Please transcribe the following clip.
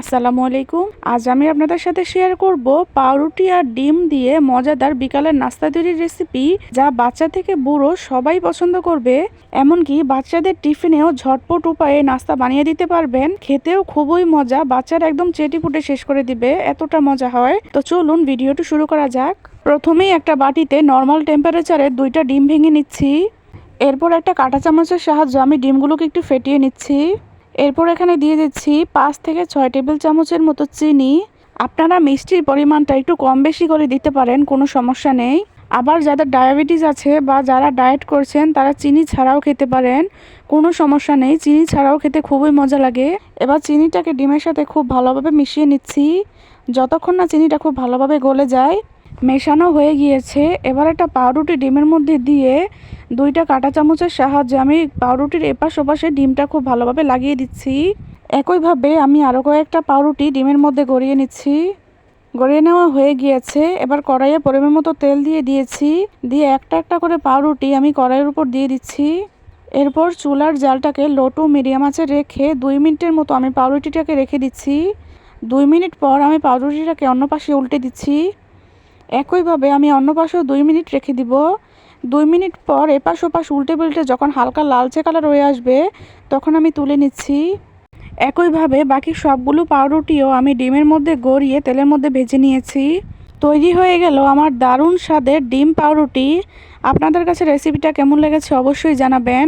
আসসালামু আলাইকুম। আজ আমি আপনাদের সাথে শেয়ার করব পাউরুটি আর ডিম দিয়ে মজাদার বিকালের নাস্তা তৈরির রেসিপি, যা বাচ্চা থেকে বুড়ো সবাই পছন্দ করবে। এমনকি বাচ্চাদের টিফিনেও ঝটপট উপায়ে নাস্তা বানিয়ে দিতে পারবেন। খেতেও খুবই মজা, বাচ্চারা একদম চেটিপুটে শেষ করে দিবে, এতটা মজা হয়। তো চলুন ভিডিওটি শুরু করা যাক। প্রথমেই একটা বাটিতে নর্মাল টেম্পারেচারে 2টা ডিম ভেঙে নিচ্ছি। এরপর একটা কাঁটা চামচের সাহায্যে আমি ডিমগুলোকে একটু ফেটিয়ে নিচ্ছি। এরপর এখানে দিয়ে দিচ্ছি 5 থেকে 6 টেবিল চামচের মতো চিনি। আপনারা মিষ্টির পরিমাণটা একটু কম বেশি করে দিতে পারেন, কোনো সমস্যা নেই। আবার যাদের ডায়াবেটিস আছে বা যারা ডায়েট করছেন তারা চিনি ছাড়াও খেতে পারেন, কোনো সমস্যা নেই। চিনি ছাড়াও খেতে খুবই মজা লাগে। এবার চিনিটাকে ডিমের সাথে খুব ভালোভাবে মিশিয়ে নিচ্ছি, যতক্ষণ না চিনিটা খুব ভালোভাবে গলে যায়। মেশানো হয়ে গিয়েছে। এবার একটা পাউরুটি ডিমের মধ্যে দিয়ে 2টা কাঁটা চামচের সাহায্যে আমি পাউরুটির এপাশ ওপাশে ডিমটা খুব ভালোভাবে লাগিয়ে দিচ্ছি। একইভাবে আমি আরও কয়েকটা পাউরুটি ডিমের মধ্যে গড়িয়ে নিচ্ছি। গড়িয়ে নেওয়া হয়ে গিয়েছে। এবার কড়াইয়ে পরিমাণ মতো তেল দিয়ে দিয়েছি। দিয়ে একটা একটা করে পাউরুটি আমি কড়াইয়ের উপর দিয়ে দিচ্ছি। এরপর চুলার জালটাকে লো টু মিডিয়াম আঁচে রেখে 2 মিনিটের মতো আমি পাউরুটিটাকে রেখে দিচ্ছি। 2 মিনিট পর আমি পাউরুটিটাকে অন্য পাশে উল্টে দিচ্ছি। একইভাবে আমি অন্য পাশেও 2 মিনিট রেখে দিব। 2 মিনিট পর এপাশ ওপাশ উল্টে পাল্টে যখন হালকা লালচে কালার হয়ে আসবে তখন আমি তুলে নিচ্ছি। একইভাবে বাকি সবগুলো পাউরুটিও আমি ডিমের মধ্যে গড়িয়ে তেলের মধ্যে ভেজে নিয়েছি। তৈরি হয়ে গেল আমার দারুণ স্বাদের ডিম পাউরুটি। আপনাদের কাছে রেসিপিটা কেমন লেগেছে অবশ্যই জানাবেন।